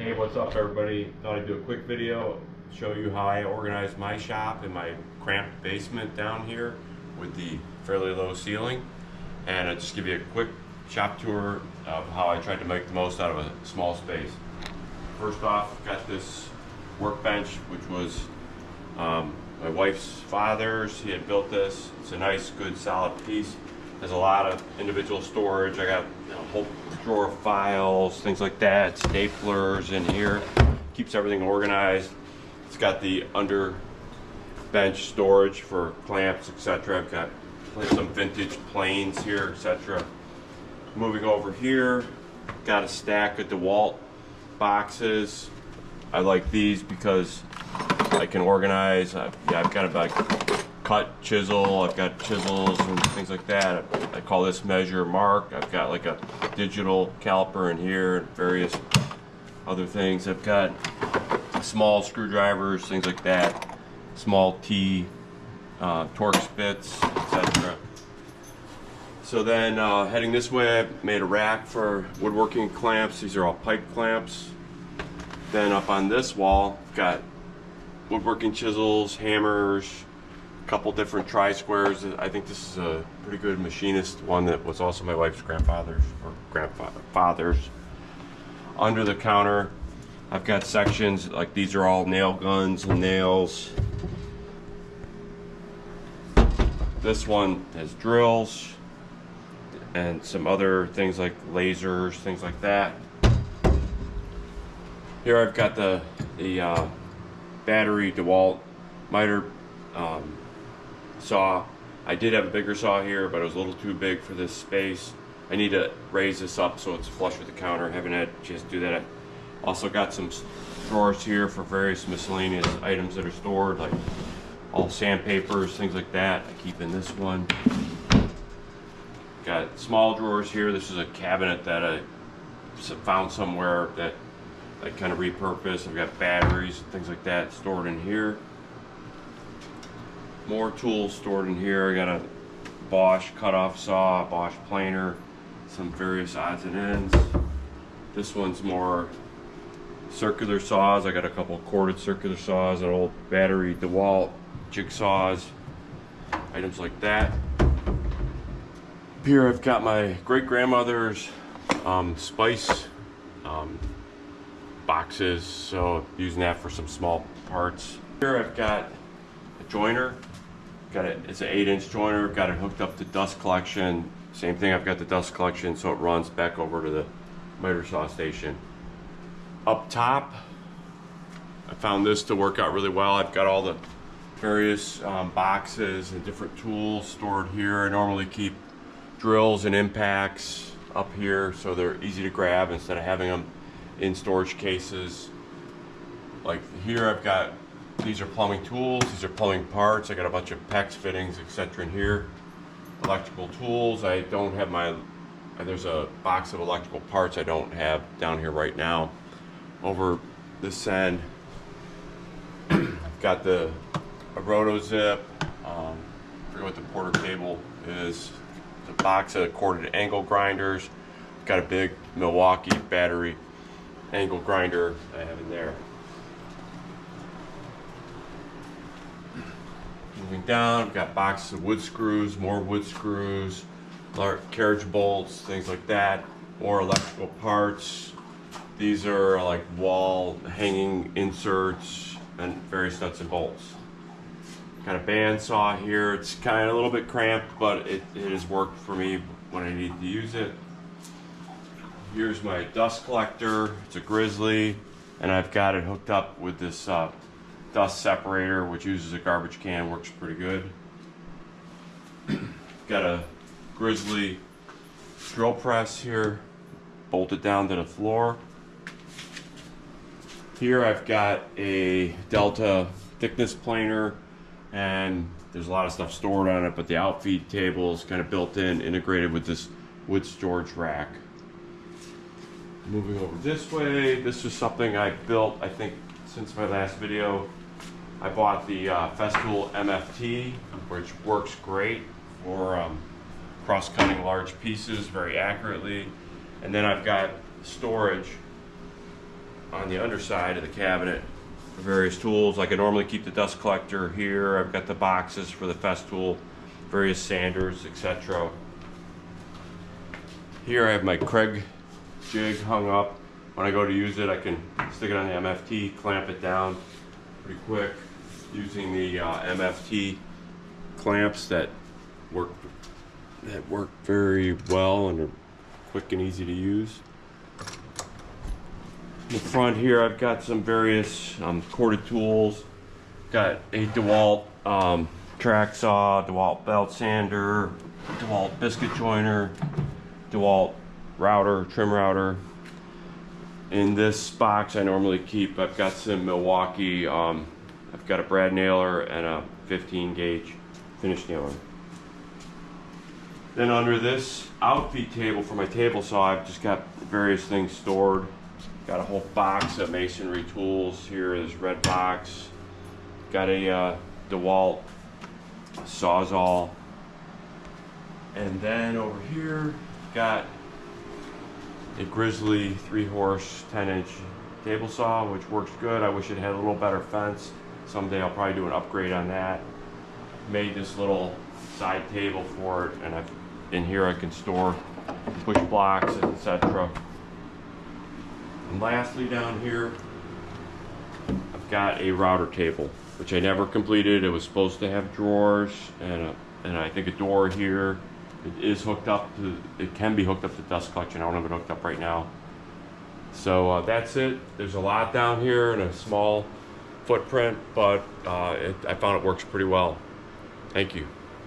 Hey, what's up everybody? Thought I'd do a quick video, show you how I organize my shop in my cramped basement down here with the fairly low ceiling. And I'll just give you a quick shop tour of how I tried to make the most out of a small space. First off, got this workbench, which was my wife's father's. He had built this. It's a nice, good, solid piece. Has a lot of individual storage. I got a whole drawer of files, things like that, staplers in here. Keeps everything organized. It's got the under bench storage for clamps, etc. I've got some vintage planes here, etc. Moving over here, got a stack of DeWalt boxes. I like these because I can organize. I've got about cut chisel. I've got chisels and things like that. I call this measure mark. I've got like a digital caliper in here and various other things. I've got small screwdrivers, things like that. Small T Torx bits, etc. So then heading this way, I made a rack for woodworking clamps. These are all pipe clamps. Then up on this wall, I've got woodworking chisels, hammers, a couple different tri-squares. I think this is a pretty good machinist one that was also my wife's grandfather's. Under the counter, I've got sections like these are all nail guns and nails. This one has drills and some other things like lasers, things like that. Here I've got the battery DeWalt miter saw. I did have a bigger saw here, but it was a little too big for this space. I need to raise this up so it's flush with the counter. I haven't had a chance to do that. I also got some drawers here for various miscellaneous items that are stored, like all sandpapers, things like that. I keep in this one. Got small drawers here. This is a cabinet that I found somewhere that I kind of repurposed. I've got batteries and things like that stored in here. More tools stored in here. I got a Bosch cutoff saw, Bosch planer, some various odds and ends. This one's more circular saws. I got a couple corded circular saws, an old battery DeWalt jigsaws, items like that. Here I've got my great-grandmother's spice boxes, so using that for some small parts. Here I've got a joiner. It's an 8-inch joiner. Got it hooked up to dust collection. Same thing, I've got the dust collection so it runs back over to the miter saw station. Up top, I found this to work out really well. I've got all the various boxes and different tools stored here. I normally keep drills and impacts up here so they're easy to grab instead of having them in storage cases. Like here I've got, these are plumbing tools, these are plumbing parts. I got a bunch of PEX fittings, etc. in here. Electrical tools, I don't have there's a box of electrical parts I don't have down here right now. Over this end, I've got a RotoZip, I forget what the Porter cable is. It's a box of corded angle grinders. I've got a big Milwaukee battery angle grinder I have in there. Moving down, I've got boxes of wood screws, more wood screws, carriage bolts, things like that, more electrical parts. These are like wall hanging inserts and various nuts and bolts. Got a bandsaw here. It's kind of a little bit cramped, but it has worked for me when I need to use it. Here's my dust collector. It's a Grizzly, and I've got it hooked up with this dust separator, which uses a garbage can. Works pretty good. Got a Grizzly drill press here, bolted down to the floor. Here I've got a Delta thickness planer, and there's a lot of stuff stored on it, but the outfeed table is kind of built in, integrated with this wood storage rack. Moving over this way, this is something I built, I think, since my last video. I bought the Festool MFT, which works great for cross-cutting large pieces very accurately. And then I've got storage on the underside of the cabinet various tools. Like I normally keep the dust collector here. I've got the boxes for the Festool, various sanders, etc. Here I have my Kreg jig hung up. When I go to use it, I can stick it on the MFT, clamp it down pretty quick using the MFT clamps that work very well and are quick and easy to use. In the front here, I've got some various corded tools. Got a DeWalt track saw, DeWalt belt sander, DeWalt biscuit joiner, DeWalt router, trim router. In this box I normally keep, I've got some Milwaukee, I've got a brad nailer and a 15 gauge finish nailer. Then under this outfeed table for my table saw, I've just got various things stored. Got a whole box of masonry tools here, this red box. Got a DeWalt Sawzall. And then over here, got a Grizzly 3-horse 10-inch table saw, which works good. I wish it had a little better fence. Someday I'll probably do an upgrade on that. Made this little side table for it, and in here I can store push blocks, etc. And lastly down here, I've got a router table, which I never completed. It was supposed to have drawers and I think a door here. It is hooked up to, it can be hooked up to dust collection. I don't have it hooked up right now. So that's it. There's a lot down here and a small footprint, but I found it works pretty well. Thank you.